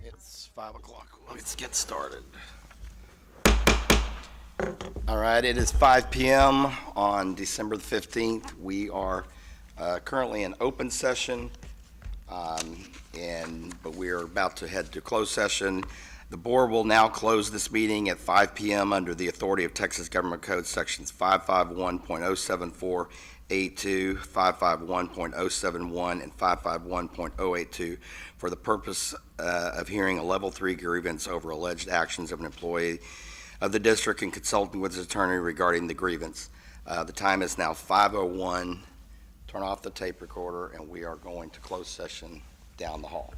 It's 5 o'clock. Let's get started. All right, it is 5 p.m. on December the 15th. We are currently in open session, but we are about to head to closed session. The board will now close this meeting at 5 p.m. under the authority of Texas Government Code Sections 551.074 A2, 551.071, and 551.082 for the purpose of hearing a Level 3 grievance over alleged actions of an employee of the district and consulting with his attorney regarding the grievance. The time is now 5:01. Turn off the tape recorder, and we are going to close session down the hall.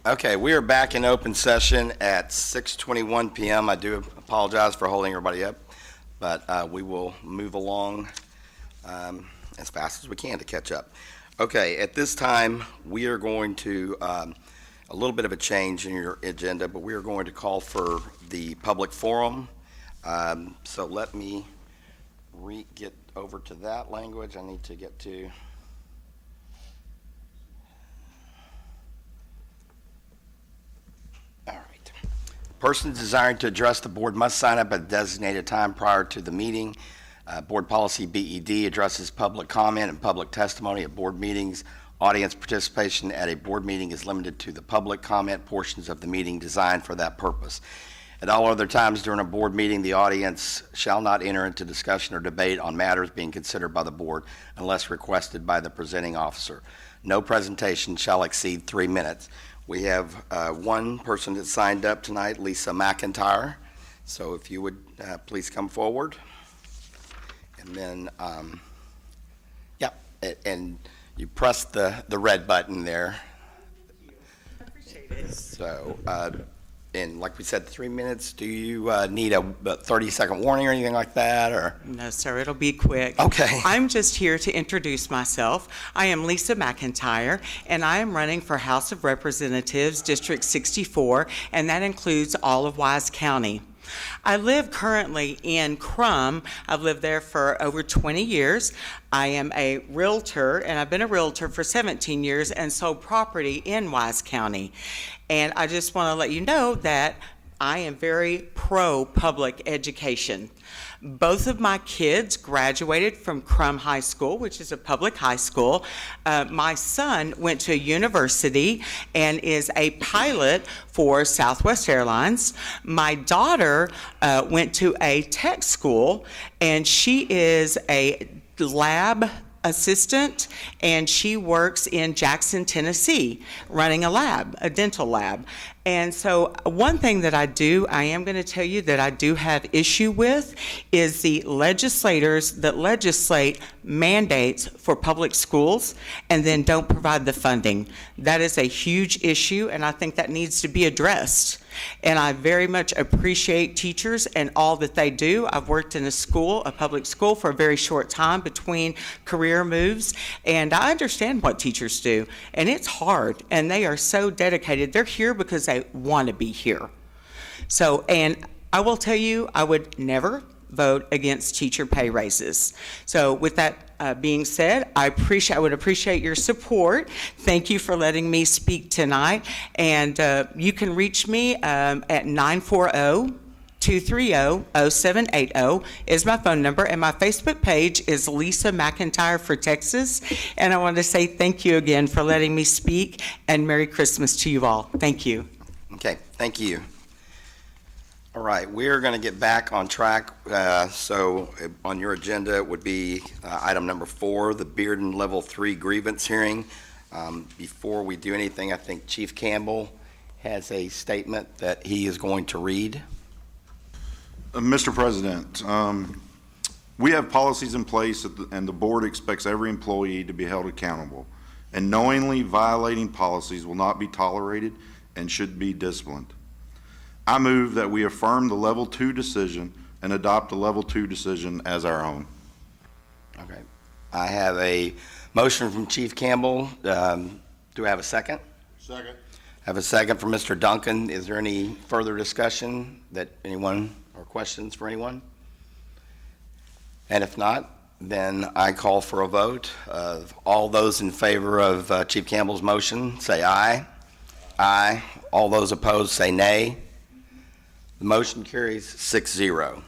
Okay, we are back in open session at 6:21 p.m. I do apologize for holding everybody up, but we will move along as fast as we can to catch up. Okay, at this time, we are going to, a little bit of a change in your agenda, but we are going to call for the public forum. So let me get over to that language. I need to get to. All right. Persons desiring to address the board must sign up at a designated time prior to the meeting. Board policy BED addresses public comment and public testimony at board meetings. Audience participation at a board meeting is limited to the public comment portions of the meeting designed for that purpose. At all other times during a board meeting, the audience shall not enter into discussion or debate on matters being considered by the board unless requested by the presenting officer. No presentation shall exceed 3 minutes. We have one person that signed up tonight, Lisa McIntyre. So if you would please come forward. And then, and you press the red button there. I appreciate it. So, and like we said, 3 minutes. Do you need a 30-second warning or anything like that, or? No, sir, it'll be quick. Okay. I'm just here to introduce myself. I am Lisa McIntyre, and I am running for House of Representatives, District 64, and that includes all of Wise County. I live currently in Crum. I've lived there for over 20 years. I am a realtor, and I've been a realtor for 17 years and sold property in Wise County. And I just want to let you know that I am very pro-public education. Both of my kids graduated from Crum High School, which is a public high school. My son went to a university and is a pilot for Southwest Airlines. My daughter went to a tech school, and she is a lab assistant, and she works in Jackson, Tennessee, running a lab, a dental lab. And so one thing that I am going to tell you that I do have issue with is the legislators that legislate mandates for public schools and then don't provide the funding. That is a huge issue, and I think that needs to be addressed. And I very much appreciate teachers and all that they do. I've worked in a public school for a very short time between career moves, and I understand what teachers do. And it's hard, and they are so dedicated. They're here because they want to be here. So, and I will tell you, I would never vote against teacher pay raises. So with that being said, I would appreciate your support. Thank you for letting me speak tonight. And you can reach me at 940-230-0780 is my phone number, and my Facebook page is Lisa McIntyre for Texas. And I want to say thank you again for letting me speak, and Merry Christmas to you all. Thank you. Okay, thank you. All right, we're going to get back on track. So on your agenda, it would be item number 4, the Bearden Level 3 grievance hearing. Before we do anything, I think Chief Campbell has a statement that he is going to read. Mr. President, we have policies in place and the board expects every employee to be held accountable. And knowingly violating policies will not be tolerated and should be disciplined. I move that we affirm the Level 2 decision and adopt the Level 2 decision as our own. Okay. I have a motion from Chief Campbell. Do I have a second? Second. I have a second from Mr. Duncan. Is there any further discussion that anyone or questions for anyone? And if not, then I call for a vote. All those in favor of Chief Campbell's motion, say aye. Aye. All those opposed, say nay. The motion carries 6-0.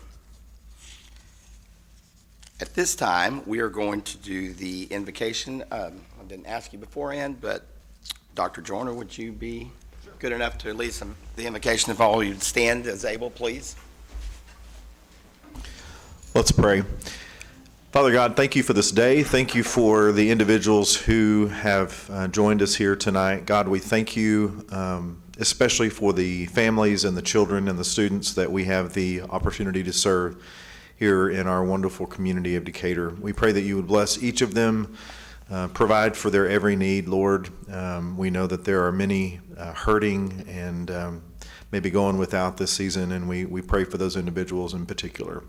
At this time, we are going to do the invocation. I didn't ask you beforehand, but Dr. Joyner, would you be good enough to lead the invocation? If all you'd stand as able, please. Let's pray. Father God, thank you for this day. Thank you for the individuals who have joined us here tonight. God, we thank you especially for the families and the children and the students that we have the opportunity to serve here in our wonderful community of Decatur. We pray that you would bless each of them provide for their every need, Lord. We know that there are many hurting and maybe going without this season, and we pray for those individuals in particular.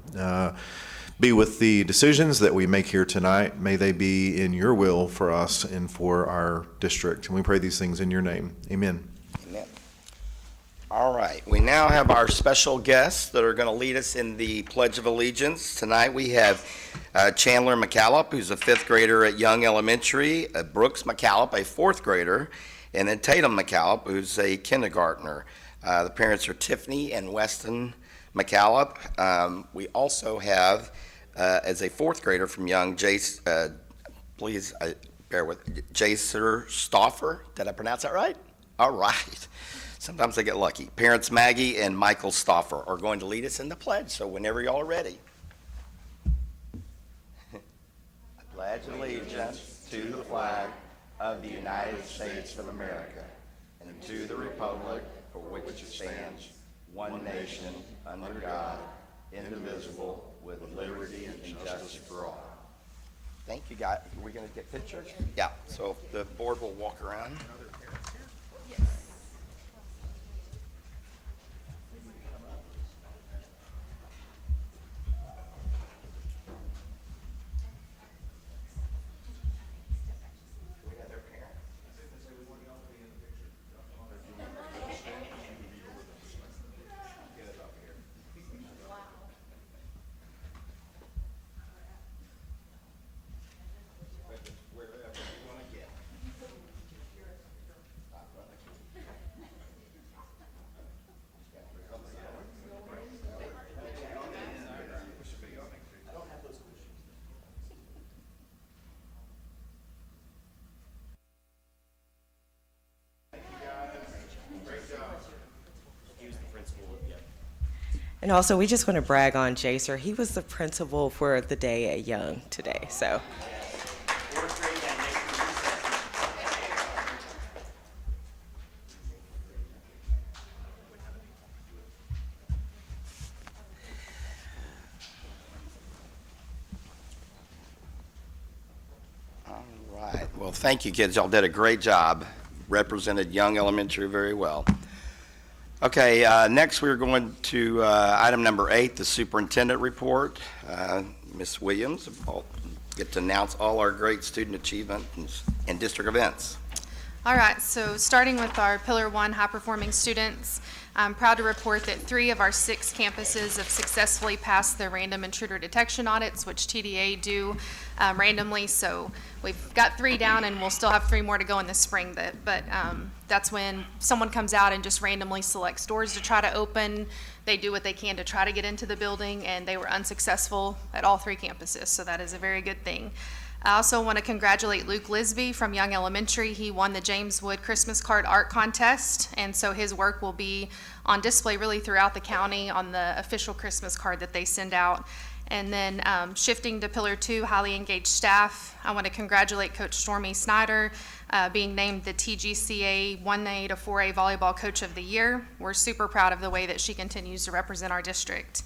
Be with the decisions that we make here tonight. May they be in your will for us and for our district. And we pray these things in your name. Amen. Amen. All right, we now have our special guests that are going to lead us in the Pledge of Allegiance. Tonight we have Chandler McCallop, who's a fifth grader at Young Elementary, Brooks McCallop, a fourth grader, and then Tatum McCallop, who's a kindergartner. The parents are Tiffany and Weston McCallop. We also have, as a fourth grader from Young, Jace, please bear with, Jacer Stoffer. Did I pronounce that right? All right. Sometimes I get lucky. Parents Maggie and Michael Stoffer are going to lead us in the pledge, so whenever y'all are ready. I pledge allegiance to the flag of the United States of America and to the republic for which it stands, one nation, under God, indivisible, with liberty and justice for all. Thank you, guys. Are we going to get pictures? Yeah, so the board will walk around. And also, we just want to brag on Jacer. He was the principal for the day at Young today, so. All right. Well, thank you, kids. Y'all did a great job. Represented Young Elementary very well. Okay, next we're going to item number 8, the superintendent report. Ms. Williams will get to announce all our great student achievement and district events. All right, so starting with our Pillar 1 high-performing students, I'm proud to report that 3 of our 6 campuses have successfully passed their random intruder detection audits, which TDA do randomly. So we've got 3 down, and we'll still have 3 more to go in the spring. But that's when someone comes out and just randomly selects doors to try to open. They do what they can to try to get into the building, and they were unsuccessful at all 3 campuses. So that is a very good thing. I also want to congratulate Luke Lisby from Young Elementary. He won the James Wood Christmas Card Art Contest, and so his work will be on display really throughout the county on the official Christmas card that they send out. And then shifting to Pillar 2, highly engaged staff, I want to congratulate Coach Stormy Snyder, being named the TGCA 1A to 4A Volleyball Coach of the Year. We're super proud of the way that she continues to represent our district.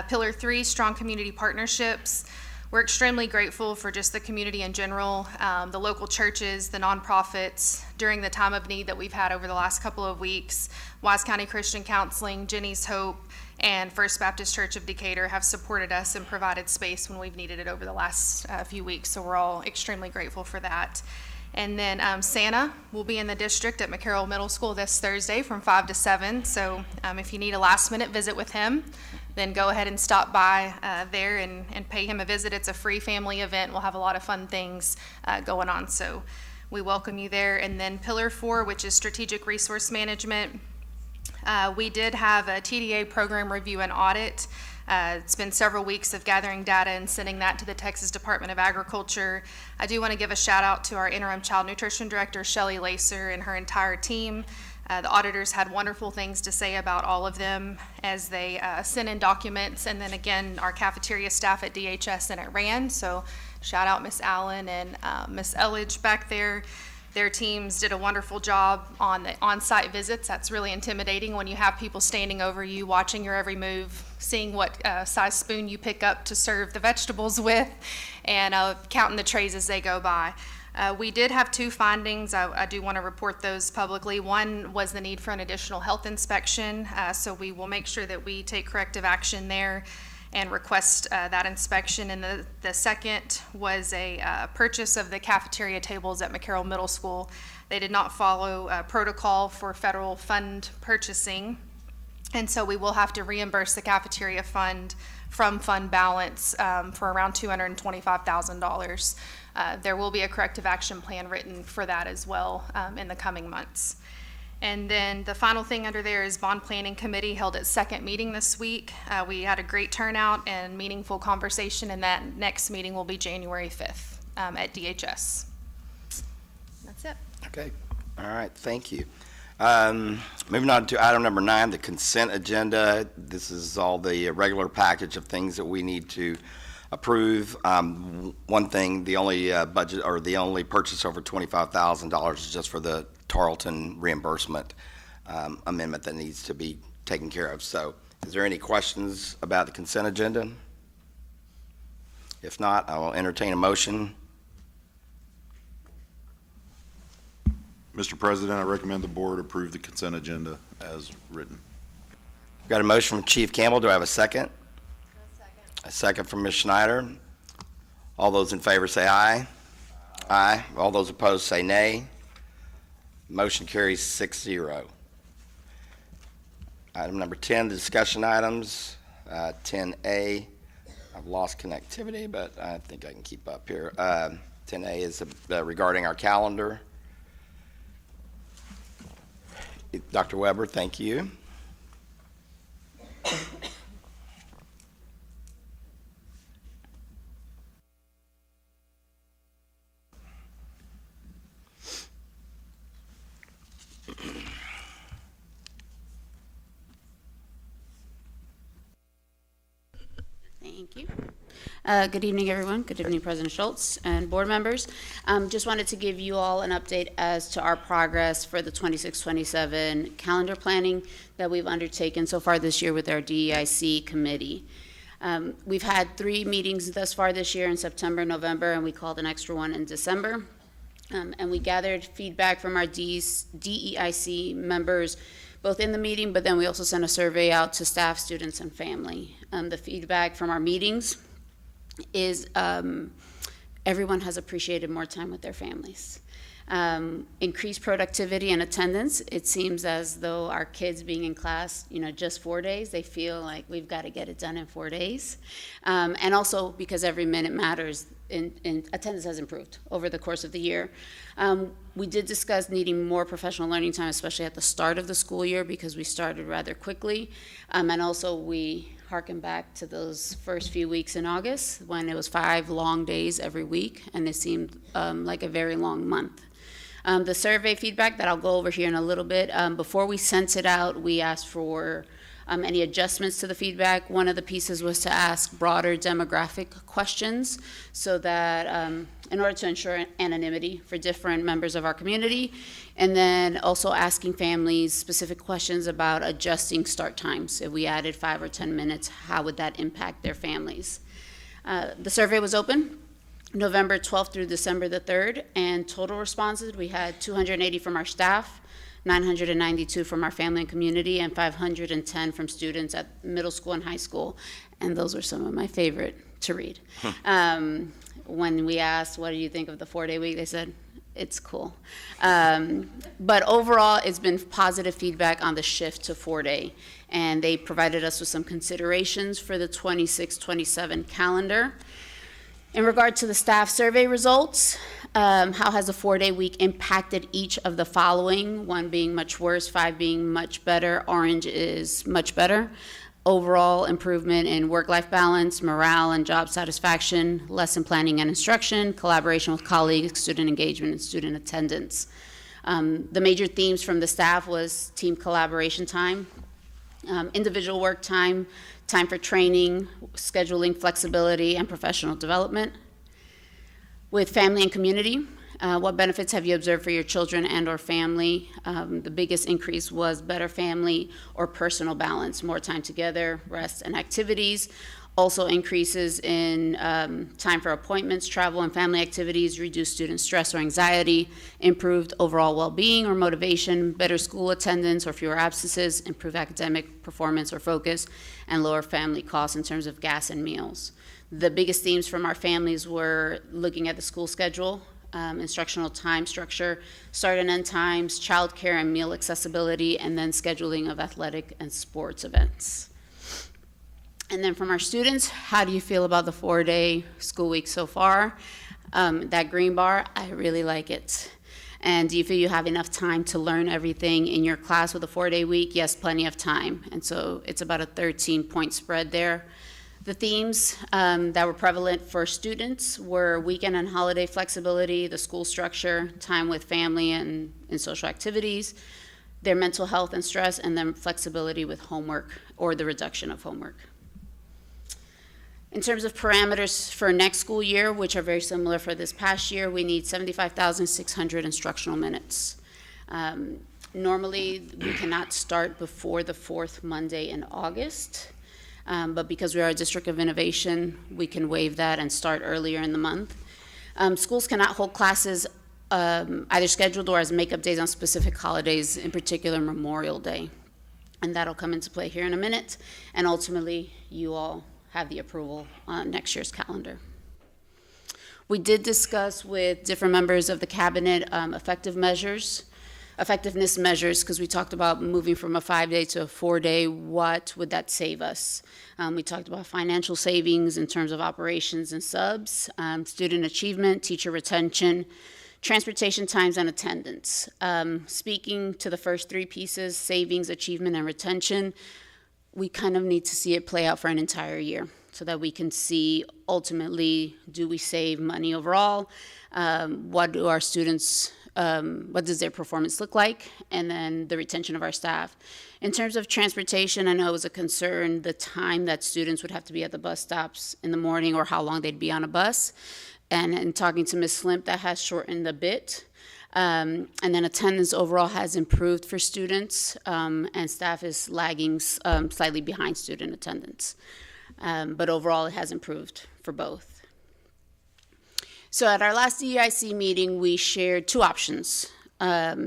Pillar 3, strong community partnerships. We're extremely grateful for just the community in general, the local churches, the nonprofits, during the time of need that we've had over the last couple of weeks. Wise County Christian Counseling, Jenny's Hope, and First Baptist Church of Decatur have supported us and provided space when we've needed it over the last few weeks, so we're all extremely grateful for that. And then Santa will be in the district at McCarroll Middle School this Thursday from 5 to 7, so if you need a last-minute visit with him, then go ahead and stop by there and pay him a visit. It's a free family event. We'll have a lot of fun things going on, so we welcome you there. And then Pillar 4, which is Strategic Resource Management. We did have a TDA program review and audit. It's been several weeks of gathering data and sending that to the Texas Department of Agriculture. I do want to give a shout out to our interim child nutrition director, Shelly Lacer, and her entire team. The auditors had wonderful things to say about all of them as they sent in documents, and then again, our cafeteria staff at DHS and at RAND. So shout out Miss Allen and Miss Elledge back there. Their teams did a wonderful job on the on-site visits. That's really intimidating when you have people standing over you, watching your every move, seeing what size spoon you pick up to serve the vegetables with, and counting the trays as they go by. We did have two findings. I do want to report those publicly. One was the need for an additional health inspection, so we will make sure that we take corrective action there and request that inspection. And the second was a purchase of the cafeteria tables at McCarroll Middle School. They did not follow protocol for federal fund purchasing, and so we will have to reimburse the cafeteria fund from fund balance for around $225,000. There will be a corrective action plan written for that as well in the coming months. And then the final thing under there is Bond Planning Committee held its second meeting this week. We had a great turnout and meaningful conversation, and that next meeting will be January 5th at DHS. That's it. Okay, all right, thank you. Moving on to item number 9, the consent agenda. This is all the regular package of things that we need to approve. One thing, the only budget or the only purchase over $25,000 is just for the Tarleton reimbursement amendment that needs to be taken care of. So is there any questions about the consent agenda? If not, I will entertain a motion. Mr. President, I recommend the board approve the consent agenda as written. Got a motion from Chief Campbell. Do I have a second? A second from Ms. Schneider. All those in favor say aye. Aye. All those opposed say nay. Motion carries 6-0. Item number 10, the discussion items. 10A, I've lost connectivity, but I think I can keep up here. 10A is regarding our calendar. Dr. Weber, thank you. Thank you. Good evening, everyone. Good evening, President Schultz and board members. Just wanted to give you all an update as to our progress for the 26-27 calendar planning that we've undertaken so far this year with our DEIC committee. We've had 3 meetings thus far this year in September, November, and we called an extra one in December. And we gathered feedback from our DEIC members both in the meeting, but then we also sent a survey out to staff, students, and family. The feedback from our meetings is everyone has appreciated more time with their families. Increased productivity and attendance. It seems as though our kids being in class, just 4 days, they feel like we've got to get it done in 4 days. And also because every minute matters, in attendance has improved over the course of the year. We did discuss needing more professional learning time, especially at the start of the school year, because we started rather quickly. And also we harken back to those first few weeks in August when it was 5 long days every week, and it seemed like a very long month. The survey feedback that I'll go over here in a little bit, before we sent it out, we asked for any adjustments to the feedback. One of the pieces was to ask broader demographic questions so that in order to ensure anonymity for different members of our community, and then also asking families specific questions about adjusting start times. If we added 5 or 10 minutes, how would that impact their families? The survey was open November 12th through December the 3rd, and total responses, we had 280 from our staff, 992 from our family and community, and 510 from students at middle school and high school. And those were some of my favorite to read. When we asked, what do you think of the 4-day week? They said, it's cool. But overall, it's been positive feedback on the shift to 4-day. And they provided us with some considerations for the 26-27 calendar. In regard to the staff survey results, how has the 4-day week impacted each of the following? 1 being much worse, 5 being much better, orange is much better. Overall improvement in work-life balance, morale and job satisfaction, lesson planning and instruction, collaboration with colleagues, student engagement, and student attendance. The major themes from the staff was team collaboration time, individual work time, time for training, scheduling flexibility, and professional development. With family and community, what benefits have you observed for your children and or family? The biggest increase was better family or personal balance, more time together, rest, and activities. Also increases in time for appointments, travel, and family activities, reduced student stress or anxiety, improved overall well-being or motivation, better school attendance or fewer absences, improved academic performance or focus, and lower family costs in terms of gas and meals. The biggest themes from our families were looking at the school schedule, instructional time structure, start and end times, childcare and meal accessibility, and then scheduling of athletic and sports events. And then from our students, how do you feel about the 4-day school week so far? That green bar, I really like it. And do you feel you have enough time to learn everything in your class with a 4-day week? Yes, plenty of time. And so it's about a 13-point spread there. The themes that were prevalent for students were weekend and holiday flexibility, the school structure, time with family and social activities, their mental health and stress, and then flexibility with homework or the reduction of homework. In terms of parameters for next school year, which are very similar for this past year, we need 75,600 instructional minutes. Normally, we cannot start before the fourth Monday in August, but because we are a district of innovation, we can waive that and start earlier in the month. Schools cannot hold classes either scheduled or as makeup days on specific holidays, in particular Memorial Day. And that'll come into play here in a minute, and ultimately, you all have the approval on next year's calendar. We did discuss with different members of the cabinet effectiveness measures, because we talked about moving from a 5-day to a 4-day. What would that save us? We talked about financial savings in terms of operations and subs, student achievement, teacher retention, transportation times, and attendance. Speaking to the first three pieces, savings, achievement, and retention, we kind of need to see it play out for an entire year so that we can see ultimately, do we save money overall? What do our students, what does their performance look like? And then the retention of our staff. In terms of transportation, I know it was a concern, the time that students would have to be at the bus stops in the morning or how long they'd be on a bus. And in talking to Ms. Slimp, that has shortened a bit. And then attendance overall has improved for students, and staff is lagging slightly behind student attendance. But overall, it has improved for both. So at our last DEIC meeting, we shared two options, a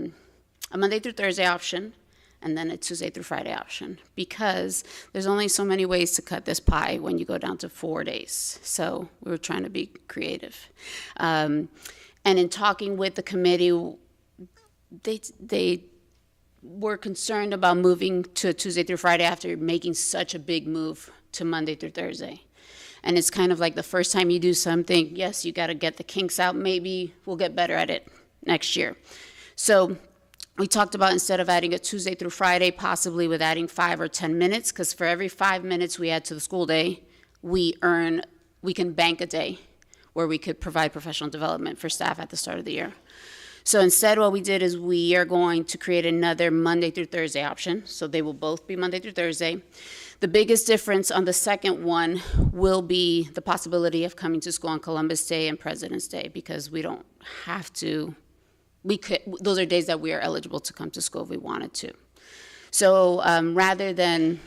Monday through Thursday option, and then a Tuesday through Friday option, because there's only so many ways to cut this pie when you go down to 4 days. So we were trying to be creative. And in talking with the committee, they were concerned about moving to Tuesday through Friday after making such a big move to Monday through Thursday. And it's kind of like the first time you do something, yes, you got to get the kinks out. Maybe we'll get better at it next year. So we talked about, instead of adding a Tuesday through Friday, possibly with adding 5 or 10 minutes, because for every 5 minutes we add to the school day, we can bank a day where we could provide professional development for staff at the start of the year. So instead, what we did is we are going to create another Monday through Thursday option. So they will both be Monday through Thursday. The biggest difference on the second one will be the possibility of coming to school on Columbus Day and President's Day, because we don't have to, those are days that we are eligible to come to school if we wanted to. So rather than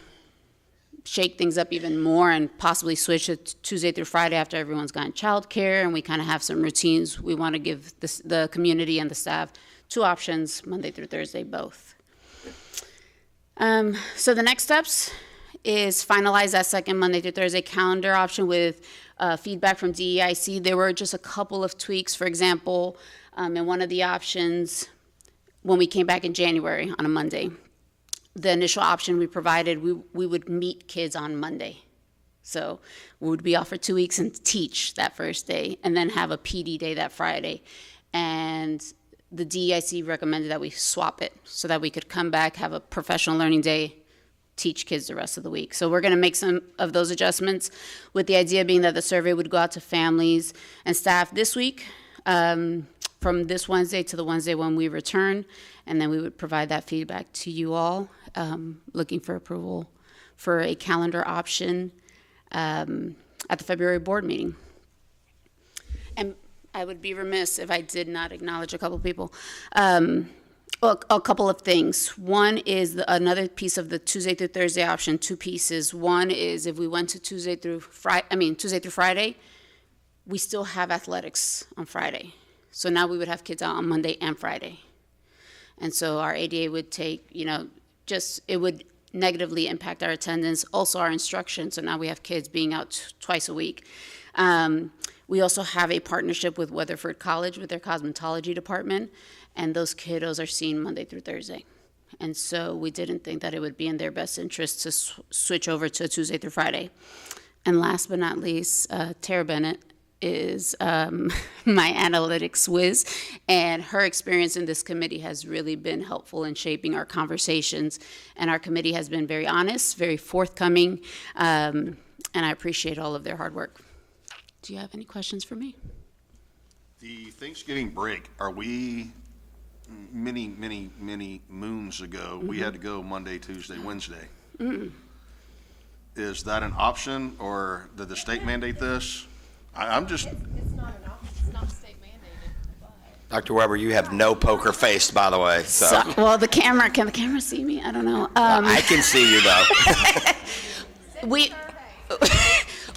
shake things up even more and possibly switch it Tuesday through Friday after everyone's gotten childcare and we kind of have some routines, we want to give the community and the staff two options, Monday through Thursday, both. So the next steps is finalize that second Monday through Thursday calendar option with feedback from DEIC. There were just a couple of tweaks. For example, in one of the options, when we came back in January on a Monday, the initial option we provided, we would meet kids on Monday. So we would be off for 2 weeks and teach that first day, and then have a PD day that Friday. And the DEIC recommended that we swap it so that we could come back, have a professional learning day, teach kids the rest of the week. So we're going to make some of those adjustments, with the idea being that the survey would go out to families and staff this week, from this Wednesday to the Wednesday when we return, and then we would provide that feedback to you all, looking for approval for a calendar option at the February board meeting. And I would be remiss if I did not acknowledge a couple people. Well, a couple of things. One is another piece of the Tuesday through Thursday option, two pieces. One is if we went to Tuesday through Friday, we still have athletics on Friday. So now we would have kids out on Monday and Friday. And so our ADA would take, it would negatively impact our attendance, also our instruction. So now we have kids being out twice a week. We also have a partnership with Weatherford College with their cosmetology department, and those kiddos are seen Monday through Thursday. And so we didn't think that it would be in their best interest to switch over to Tuesday through Friday. And last but not least, Tara Bennett is my analytics whiz, and her experience in this committee has really been helpful in shaping our conversations. And our committee has been very honest, very forthcoming, and I appreciate all of their hard work. Do you have any questions for me? The Thanksgiving break, are we, many moons ago, we had to go Monday, Tuesday, Wednesday. Is that an option, or did the state mandate this? I'm just, It's not an option, it's not state mandated. Dr. Weber, you have no poker face, by the way, so. Well, can the camera see me? I don't know. I can see you, though.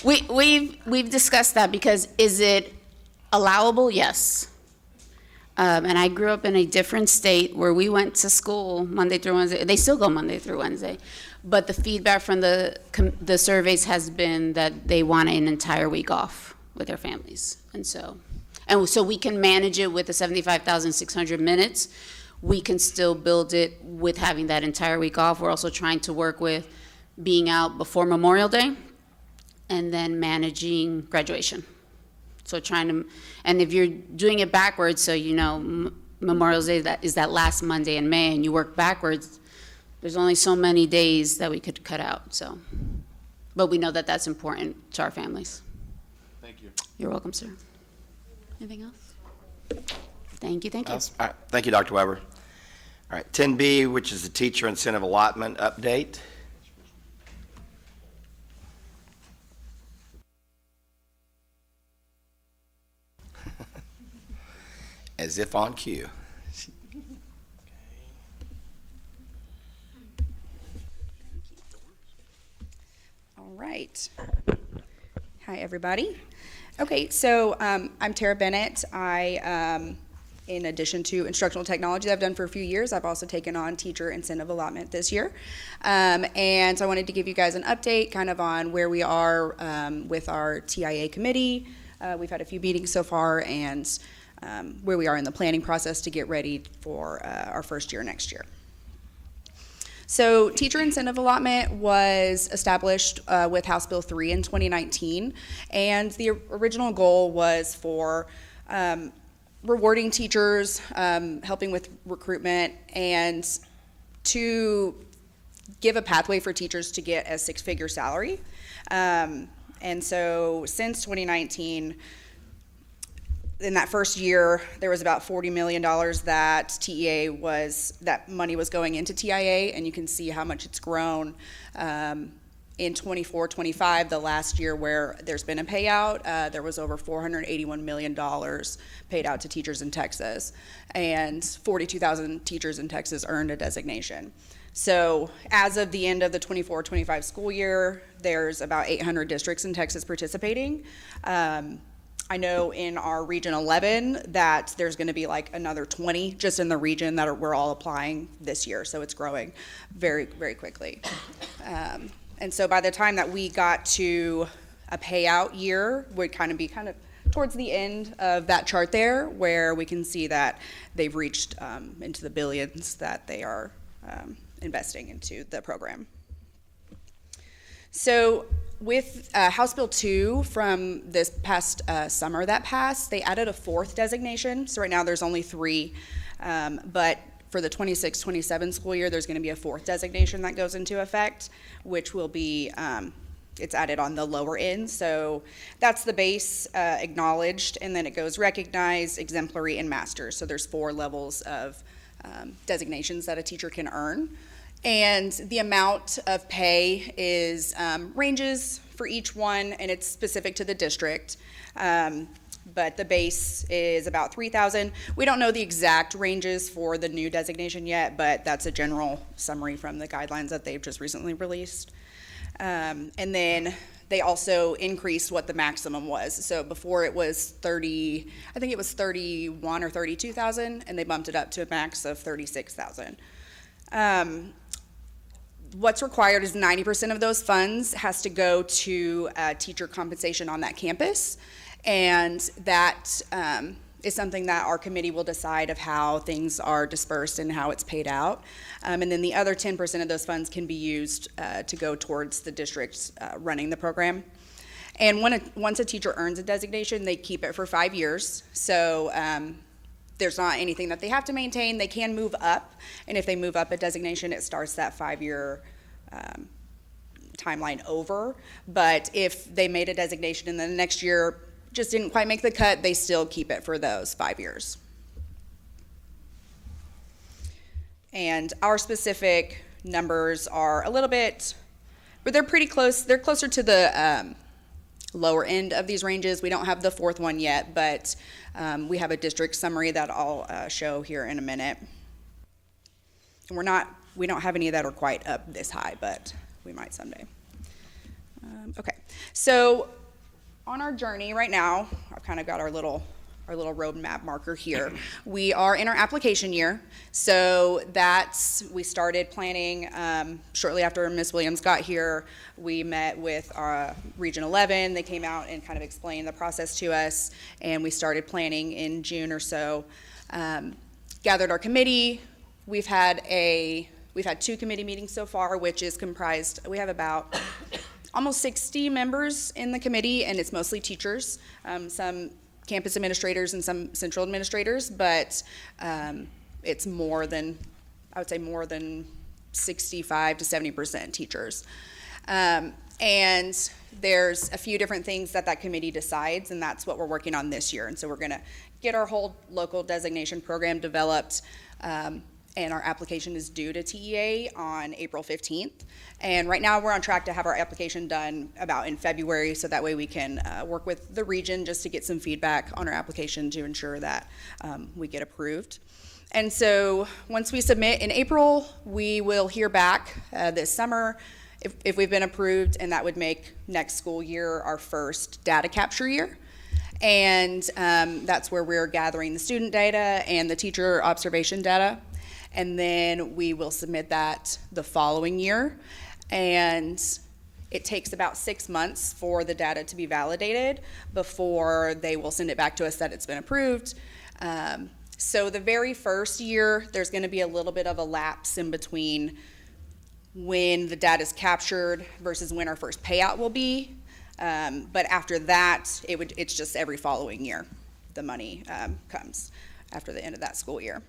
We've discussed that because is it allowable? Yes. And I grew up in a different state where we went to school Monday through Wednesday. They still go Monday through Wednesday. But the feedback from the surveys has been that they want an entire week off with their families. And so we can manage it with the 75,600 minutes. We can still build it with having that entire week off. We're also trying to work with being out before Memorial Day and then managing graduation. So and if you're doing it backwards, so Memorial Day is that last Monday in May, and you work backwards, there's only so many days that we could cut out. So, but we know that that's important to our families. thank you. You're welcome, sir. Anything else? Thank you. All right, thank you, Dr. Weber. All right, 10B, which is the teacher incentive allotment update. As if on cue. All right. Hi, everybody. Okay, so I'm Tara Bennett. In addition to instructional technology that I've done for a few years, I've also taken on teacher incentive allotment this year. And so I wanted to give you guys an update kind of on where we are with our TIA committee. We've had a few meetings so far, and where we are in the planning process to get ready for our first year next year. So teacher incentive allotment was established with House Bill 3 in 2019, and the original goal was for rewarding teachers, helping with recruitment, and to give a pathway for teachers to get a six-figure salary. And so since 2019, in that first year, there was about $40 million that money was going into TIA, and you can see how much it's grown. In 24-25, the last year where there's been a payout, there was over $481 million paid out to teachers in Texas, and 42,000 teachers in Texas earned a designation. So as of the end of the 24-25 school year, there's about 800 districts in Texas participating. I know in our Region 11 that there's going to be like another 20 just in the region that we're all applying this year, so it's growing very, very quickly. And so by the time that we got to a payout year, would kind of be towards the end of that chart there, where we can see that they've reached into the billions that they are investing into the program. So with House Bill 2 from this past summer that passed, they added a fourth designation. So right now there's only 3, but for the 26-27 school year, there's going to be a fourth designation that goes into effect, which will be, it's added on the lower end. So that's the base, acknowledged, and then it goes recognized, exemplary, and master's. So there's 4 levels of designations that a teacher can earn. And the amount of pay is ranges for each one, and it's specific to the district. but the base is about 3,000. We don't know the exact ranges for the new designation yet, but that's a general summary from the guidelines that they've just recently released. And then they also increased what the maximum was. So before it was 30, I think it was 31 or 32,000, and they bumped it up to a max of 36,000. What's required is 90% of those funds has to go to teacher compensation on that campus, and that is something that our committee will decide of how things are dispersed and how it's paid out. And then the other 10% of those funds can be used to go towards the districts running the program. And once a teacher earns a designation, they keep it for 5 years. So there's not anything that they have to maintain. They can move up, and if they move up a designation, it starts that 5-year timeline over. But if they made a designation and then the next year just didn't quite make the cut, they still keep it for those 5 years. And our specific numbers are a little bit, but they're pretty close. They're closer to the lower end of these ranges. We don't have the fourth one yet, but we have a district summary that I'll show here in a minute. And we don't have any that are quite up this high, but we might someday. Okay, so on our journey right now, I've kind of got our little roadmap marker here. We are in our application year, so we started planning shortly after Ms. Williams got here. We met with Region 11. They came out and kind of explained the process to us, and we started planning in June or so. Gathered our committee. We've had 2 committee meetings so far, which is comprised, we have about almost 60 members in the committee, and it's mostly teachers, some campus administrators and some central administrators, but it's more than 65 to 70% teachers. And there's a few different things that committee decides, and that's what we're working on this year. And so we're gonna get our whole local designation program developed, and our application is due to TEA on April 15th. And right now we're on track to have our application done about in February, so that way we can work with the region just to get some feedback on our application to ensure that we get approved. And so once we submit in April, we will hear back this summer if we've been approved, and that would make next school year our first data capture year. And that's where we're gathering the student data and the teacher observation data. And then we will submit that the following year. And it takes about 6 months for the data to be validated before they will send it back to us that it's been approved. So the very first year, there's going to be a little bit of a lapse in between when the data is captured versus when our first payout will be. But after that, it's just every following year the money comes after the end of that school year.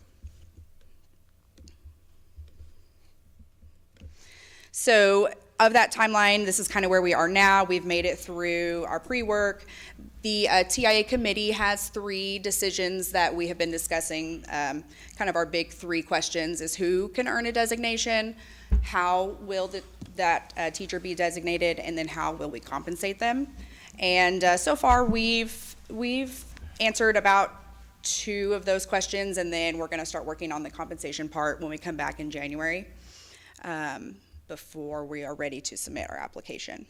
So of that timeline, this is kind of where we are now. We've made it through our pre-work. The TIA committee has 3 decisions that we have been discussing. Kind of our big 3 questions is who can earn a designation, how will that teacher be designated, and then how will we compensate them. And so far we've answered about 2 of those questions, and then we're going to start working on the compensation part when we come back in January. Before we are ready to submit our application.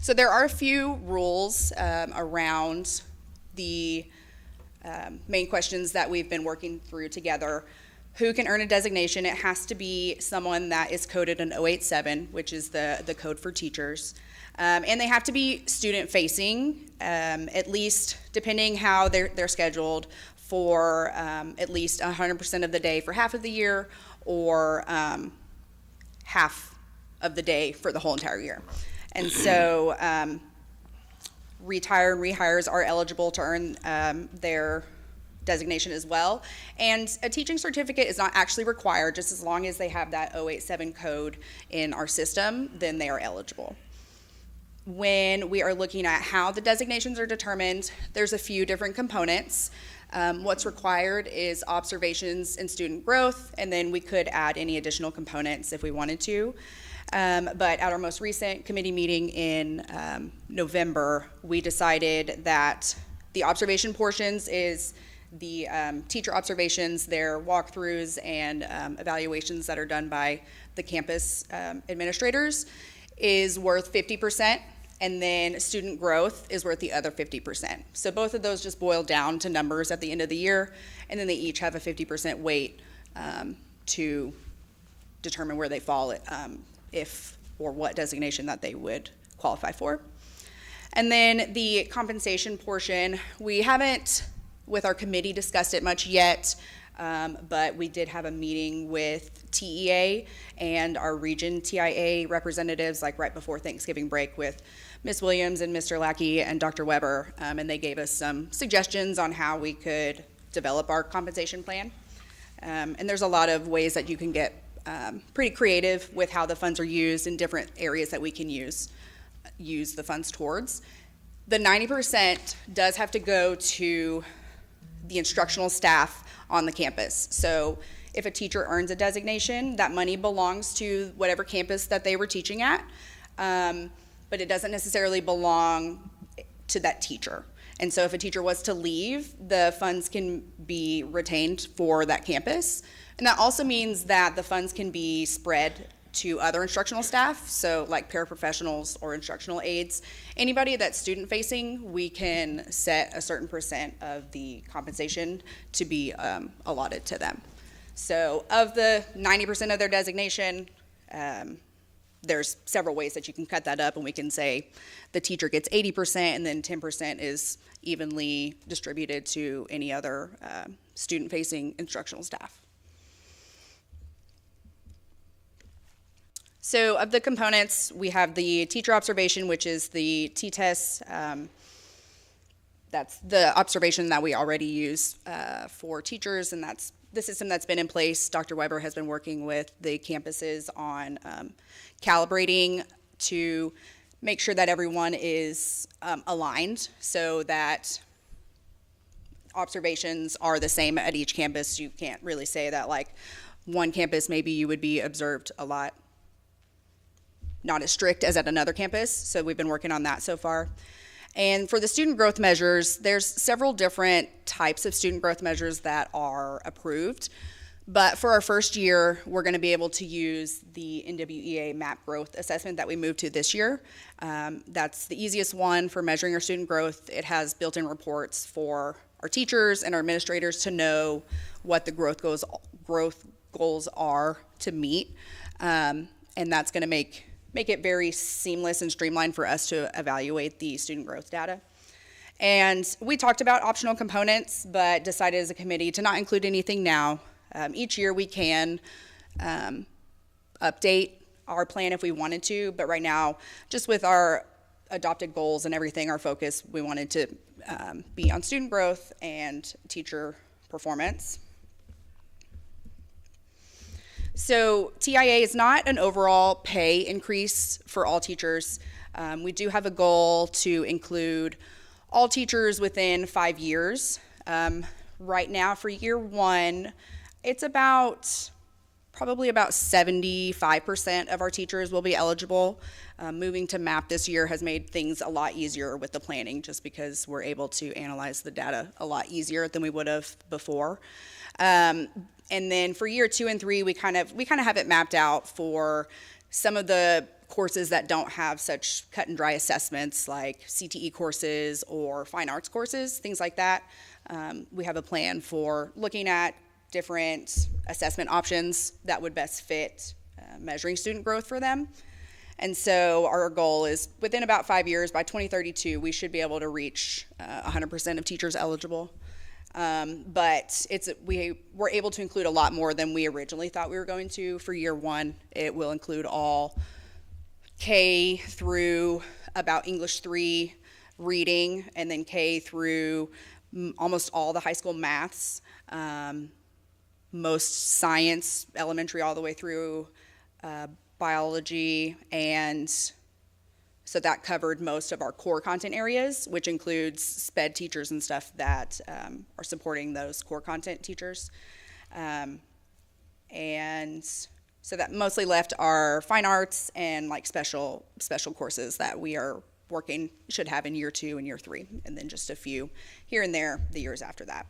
So there are a few rules around the main questions that we've been working through together. Who can earn a designation? It has to be someone that is coded in 087, which is the code for teachers. And they have to be student-facing, at least, depending how they're scheduled, for at least 100% of the day for half of the year, or half of the day for the whole entire year. And so retired and rehires are eligible to earn their designation as well. And a teaching certificate is not actually required, just as long as they have that 087 code in our system, then they are eligible. When we are looking at how the designations are determined, there's a few different components. What's required is observations and student growth, and then we could add any additional components if we wanted to. But at our most recent committee meeting in November, we decided that The observation portions is the teacher observations, their walkthroughs and evaluations that are done by the campus administrators is worth 50%, and then student growth is worth the other 50%. So both of those just boil down to numbers at the end of the year, and then they each have a 50% weight to determine where they fall, if or what designation that they would qualify for. And then the compensation portion, we haven't, with our committee, discussed it much yet, but we did have a meeting with TEA and our region TIA representatives, like right before Thanksgiving break, with Ms. Williams and Mr. Lackey and Dr. Weber, and they gave us some suggestions on how we could develop our compensation plan. And there's a lot of ways that you can get pretty creative with how the funds are used in different areas that we can use the funds towards. The 90% does have to go to the instructional staff on the campus. So if a teacher earns a designation, that money belongs to whatever campus that they were teaching at, but it doesn't necessarily belong to that teacher. And so if a teacher was to leave, the funds can be retained for that campus. And that also means that the funds can be spread to other instructional staff, so like paraprofessionals or instructional aides. Anybody that's student facing, we can set a certain % of the compensation to be allotted to them. So of the 90% of their designation, there's several ways that you can cut that up, and we can say the teacher gets 80% and then 10% is evenly distributed to any other student facing instructional staff. So of the components, we have the teacher observation, which is the T-test. That's the observation that we already use for teachers, and that's the system that's been in place. Dr. Weber has been working with the campuses on calibrating to make sure that everyone is aligned so that observations are the same at each campus. You can't really say that like one campus maybe you would be observed a lot not as strict as at another campus, so we've been working on that so far. And for the student growth measures, there's several different types of student growth measures that are approved, but for our first year, we're gonna be able to use the NWEA MAP growth assessment that we moved to this year. That's the easiest one for measuring our student growth. It has built-in reports for our teachers and our administrators to know what the growth goals are to meet, and that's gonna make it very seamless and streamlined for us to evaluate the student growth data. And we talked about optional components, but decided as a committee to not include anything now. Each year we can update our plan if we wanted to, but right now, just with our adopted goals and everything, our focus, we wanted to be on student growth and teacher performance. So TIA is not an overall pay increase for all teachers. We do have a goal to include all teachers within 5 years. Right now for year one, it's probably about 75% of our teachers will be eligible. Moving to MAP this year has made things a lot easier with the planning, just because we're able to analyze the data a lot easier than we would have before. And then for year 2 and 3, we kind of have it mapped out for some of the courses that don't have such cut and dry assessments, like CTE courses or fine arts courses, things like that. We have a plan for looking at different assessment options that would best fit measuring student growth for them. And so our goal is within about 5 years, by 2032, we should be able to reach 100% of teachers eligible. But we were able to include a lot more than we originally thought we were going to. For year one, it will include all K through about English 3 reading, and then K through almost all the high school maths, most science, elementary all the way through biology, and so that covered most of our core content areas, which includes SPED teachers and stuff that are supporting those core content teachers. And so that mostly left our fine arts and like special courses that we are working, should have in year 2 and year 3, and then just a few here and there the years after that.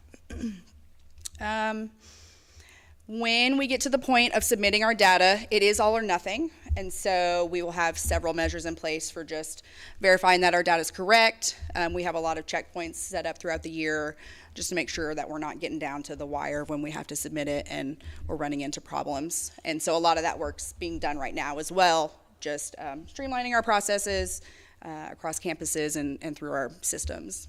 When we get to the point of submitting our data, it is all or nothing, and so we will have several measures in place for just verifying that our data is correct. We have a lot of checkpoints set up throughout the year just to make sure that we're not getting down to the wire when we have to submit it and we're running into problems. And so a lot of that work's being done right now as well, just streamlining our processes across campuses and through our systems.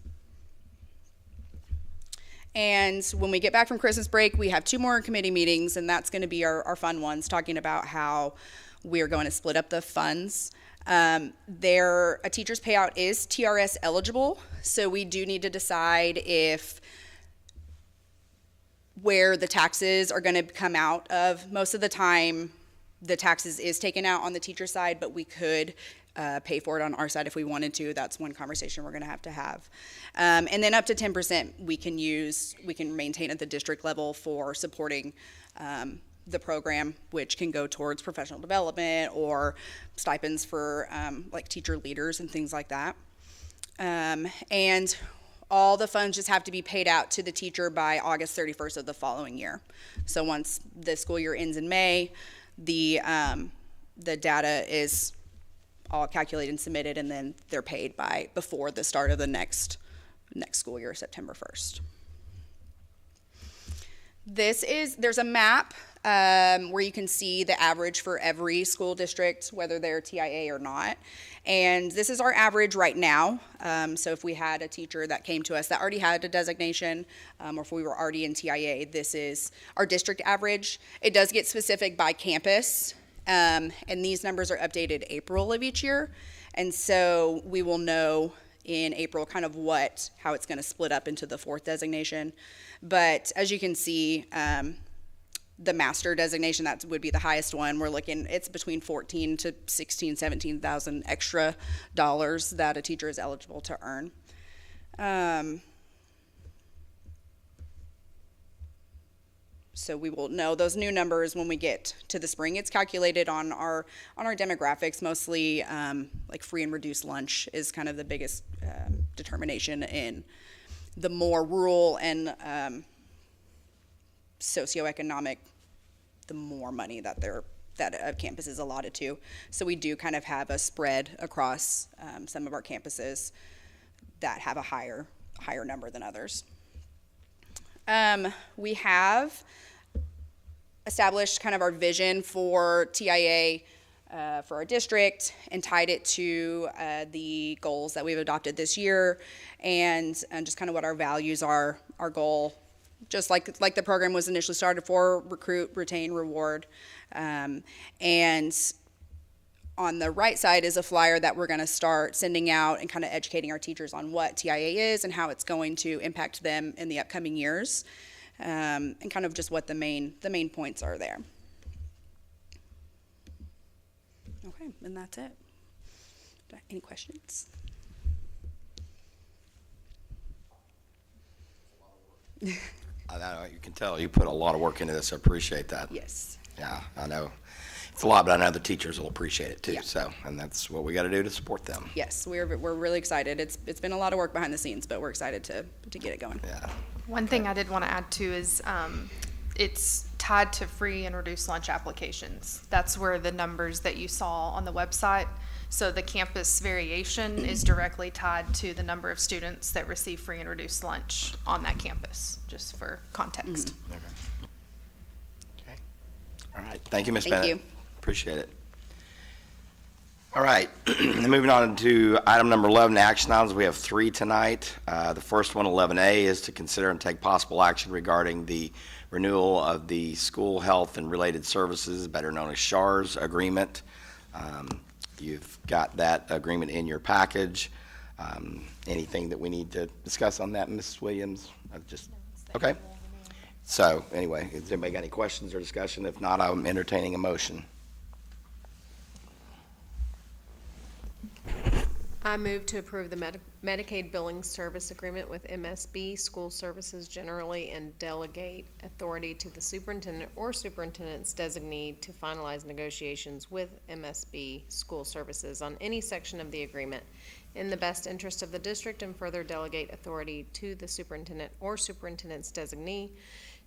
And when we get back from Christmas break, we have 2 more committee meetings, and that's going to be our fun ones, talking about how we're going to split up the funds. A teacher's payout is TRS eligible, so we do need to decide where the taxes are going to come out of. Most of the time, the taxes is taken out on the teacher side, but we could pay for it on our side if we wanted to. That's one conversation we're going to have. And then up to 10% we can maintain at the district level for supporting the program, which can go towards professional development or stipends for like teacher leaders and things like that. And all the funds just have to be paid out to the teacher by August 31st of the following year. So once the school year ends in May, the data is all calculated and submitted, and then they're paid before the start of the next school year, September 1st. There's a map where you can see the average for every school district, whether they're TIA or not. And this is our average right now. So if we had a teacher that came to us that already had a designation, or if we were already in TIA, this is our district average. It does get specific by campus. And these numbers are updated April of each year. And so we will know in April kind of how it's going to split up into the 4th designation. But as you can see, the master designation, that would be the highest one. We're looking, it's between 14 to 16, 17,000 extra dollars that a teacher is eligible to earn. So we will know those new numbers when we get to the spring. It's calculated on our demographics, mostly like free and reduced lunch is kind of the biggest determination in the more rural and socioeconomic, the more money that a campus is allotted to. So we do kind of have a spread across some of our campuses that have a higher number than others. We have established kind of our vision for TIA for our district and tied it to the goals that we've adopted this year, and just kind of what our values are. Our goal, just like the program was initially started for, recruit, retain, reward. And on the right side is a flyer that we're going to start sending out and kind of educating our teachers on what TIA is and how it's going to impact them in the upcoming years, and kind of just what the main points are there. Okay, and that's it. Any questions? I know, you can tell you put a lot of work into this. I appreciate that. Yes. Yeah, I know. It's a lot, but I know the teachers will appreciate it too. Yeah. So, and that's what we got to do to support them. Yes, we're really excited. It's been a lot of work behind the scenes, but we're excited to get it going. Yeah. One thing I did want to add too is it's tied to free and reduced lunch applications. That's where the numbers that you saw on the website. So the campus variation is directly tied to the number of students that receive free and reduced lunch on that campus, just for context. Okay. All right. Thank you, Ms. Thank Bennett. you. Appreciate it. All right. Moving on to item number 11, action items. We have 3 tonight. The first one, 11A, is to consider and take possible action regarding the renewal of the school health and related services, better known as SHARS agreement. You've got that agreement in your package. Anything that we need to discuss on that, Mrs. Williams? Okay. So anyway, has anybody got any questions or discussion? If not, I'm entertaining a motion. I move to approve the Medicaid billing service agreement with MSB School Services generally and delegate authority to the superintendent or superintendent's designee to finalize negotiations with MSB School Services on any section of the agreement in the best interest of the district, and further delegate authority to the superintendent or superintendent's designee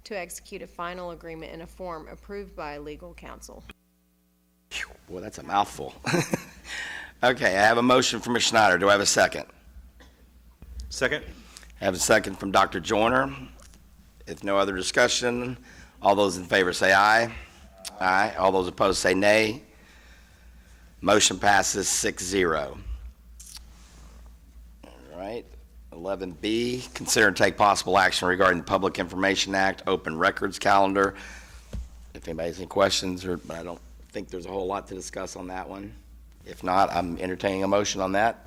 to execute a final agreement in a form approved by legal counsel. Boy, that's a mouthful. Okay, I have a motion from Ms. Schneider. Do I have a second? Second. I have a second from Dr. Joyner. If no other discussion, all those in favor say aye. Aye. All those opposed say nay. Motion passes 6-0. All right. 11B, consider and take possible action regarding the Public Information Act Open Records Calendar. If anybody has any questions, but I don't think there's a whole lot to discuss on that one. If not, I'm entertaining a motion on that.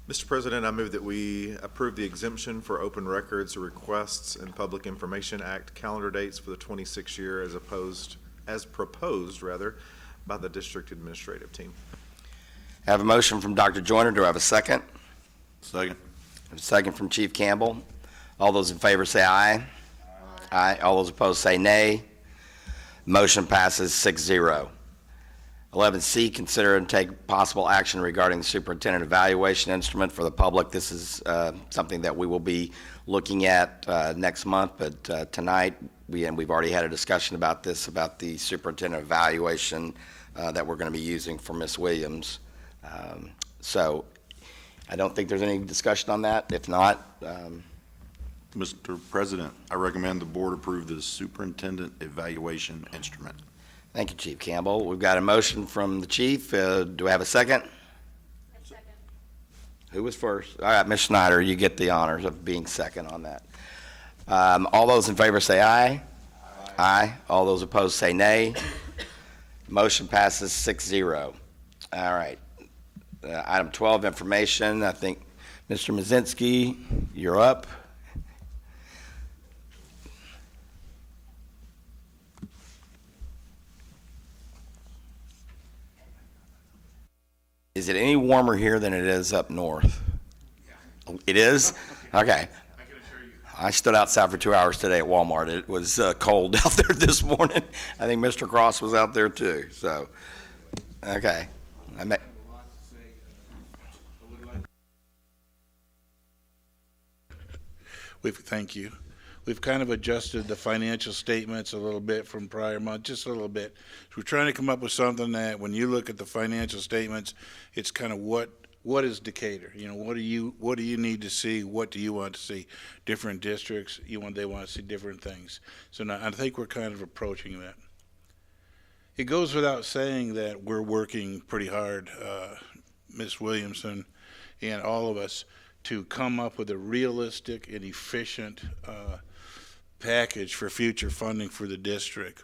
Mr. President, I move that we approve the exemption for open records requests and Public Information Act calendar dates for the 26th year as proposed by the district administrative team. I have a motion from Dr. Joyner. Do I have a second? Second. I have a second from Chief Campbell. All those in favor say aye. Aye. All those opposed say nay. Motion passes 6-0. 11C, consider and take possible action regarding the superintendent evaluation instrument for the public. This is something that we will be looking at next month, but tonight we've already had a discussion about this, about the superintendent evaluation that we're going to be using for Ms. Williams. So I don't think there's any discussion on that. If not, Mr. President, I recommend the board approve the superintendent evaluation instrument. thank you, Chief Campbell. We've got a motion from the chief. Do I have a second? Second. Who was first? All right, Ms. Schneider, you get the honors of being second on that. All those in favor say aye. Aye. All those opposed say nay. Motion passes 6-0. All right. Item 12, information. I think, Mr. Mazinski, you're up. Is it any warmer here than it is up north? It is? Okay. I stood outside for 2 hours today at Walmart. It was cold out there this morning. I think Mr. Cross was out there too, so, okay. Thank you. We've kind of adjusted the financial statements a little bit from prior month, just a little bit. So we're trying to come up with something that when you look at the financial statements, it's kind of what is Decatur? You know, what do you need to see? What do you want to see? Different districts, they want to see different things. So now I think we're kind of approaching that. It goes without saying that we're working pretty hard, Ms. Williamson and all of us, to come up with a realistic and efficient package for future funding for the district.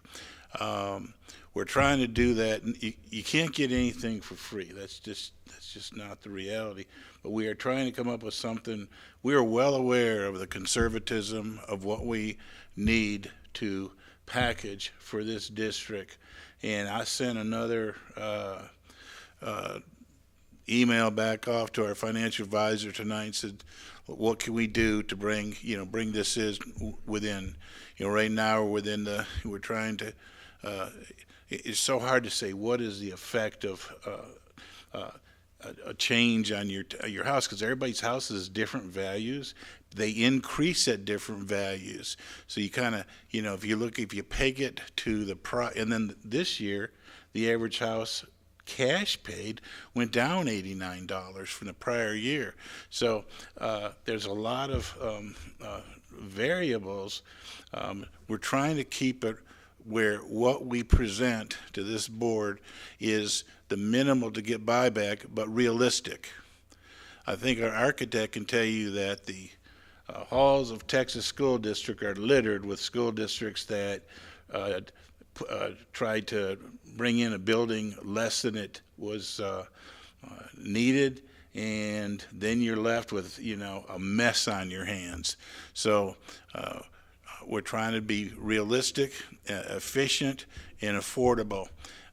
We're trying to do that. You can't get anything for free. That's just not the reality. But we are trying to come up with something. We are well aware of the conservatism of what we need to package for this district. And I sent another email back off to our financial advisor tonight and said, what can we do to bring this within, right now we're trying to, it's so hard to say what is the effect of a change on your house, because everybody's house has different values. They increase at different values. So you kind of, if you peg it to the and then this year, the average house cash paid went down $89 from the prior year. So there's a lot of variables. We're trying to keep it where what we present to this board is the minimal to get buyback, but realistic. I think our architect can tell you that the halls of Texas School District are littered with school districts that tried to bring in a building less than it was needed, and then you're left with a mess on your hands. So we're trying to be realistic, efficient, and affordable.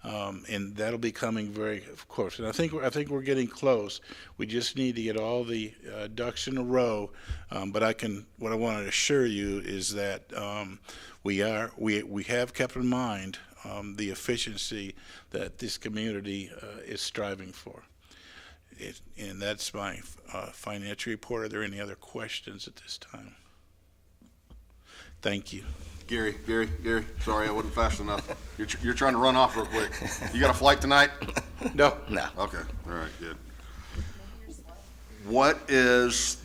And that'll be coming very, of course. And I think we're getting close. We just need to get all the ducks in a row. But what I want to assure you is that we have kept in mind the efficiency that this community is striving for. And that's my financial report. Are there any other questions at this time? Thank you. Gary, sorry, I wasn't fast enough. You're trying to run off real quick. You got a flight tonight? No. No. Okay, all right, good. What is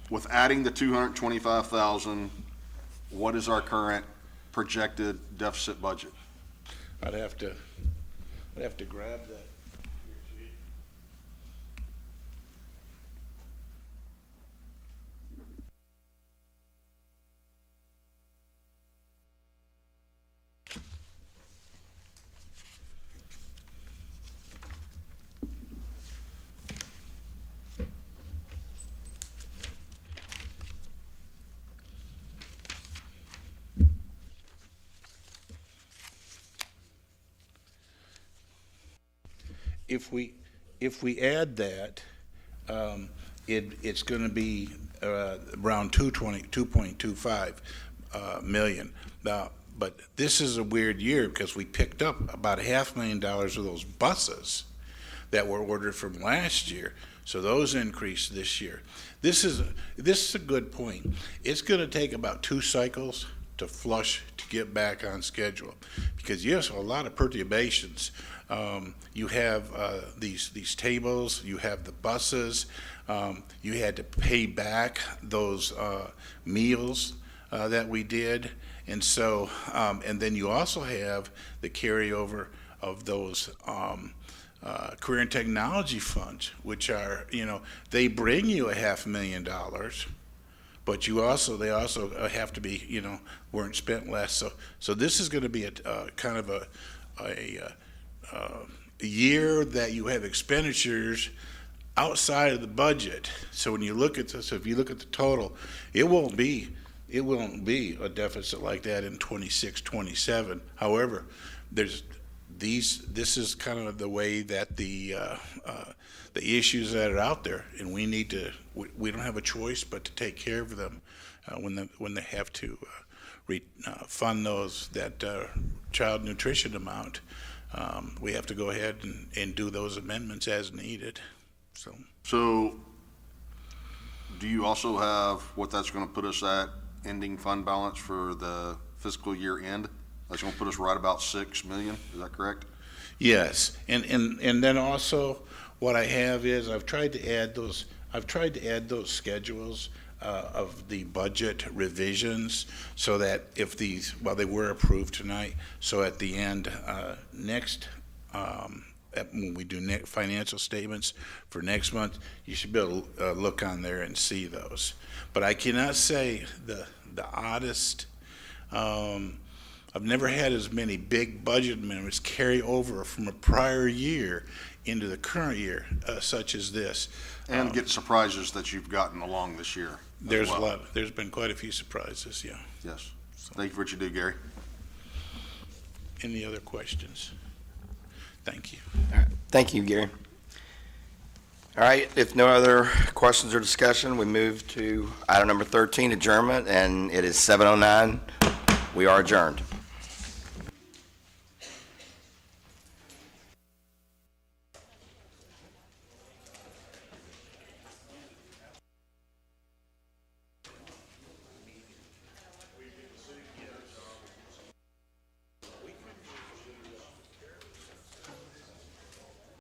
with adding the 225,000, what is our current projected deficit budget? I'd have to grab that. If we add that, it's going to be around 2.25 million. Now, but this is a weird year because we picked up about $500,000 of those buses that were ordered from last year. So those increased this year. This is a good point. It's going to take about 2 cycles to flush to get back on schedule, because yes, a lot of perturbations. You have these tables, you have the buses, you had to pay back those meals that we did, and so and then you also have the carryover of those career and technology funds, which are, they bring you $500,000. But they also have to be, weren't spent less. So this is going to be a kind of a year that you have expenditures outside of the budget. So when you look at this, if you look at the total, it won't be a deficit like that in 26, 27. However, this is kind of the way that the issues that are out there, and we don't have a choice but to take care of them when they have to fund that child nutrition amount. We have to go ahead and do those amendments as needed. So do you also have what that's going to put us at ending fund balance for the fiscal year end? That's going to put us right about 6 million. Is that correct? Yes, and then also what I have is I've tried to add those schedules of the budget revisions, so that if they were approved tonight, so at the end when we do financial statements for next month, you should be able to look on there and see those. But I cannot say the oddest. I've never had as many big budget amendments carry over from a prior year into the current year, such as this. And get surprises that you've gotten along this year. There's a lot. There's been quite a few surprises, yeah. Yes. Thank you for what you do, Gary. Any other questions? Thank you. All right. Thank you, Gary. All right, if no other questions or discussion, we move to item number 13, adjournment, and it is 7:09. We are adjourned.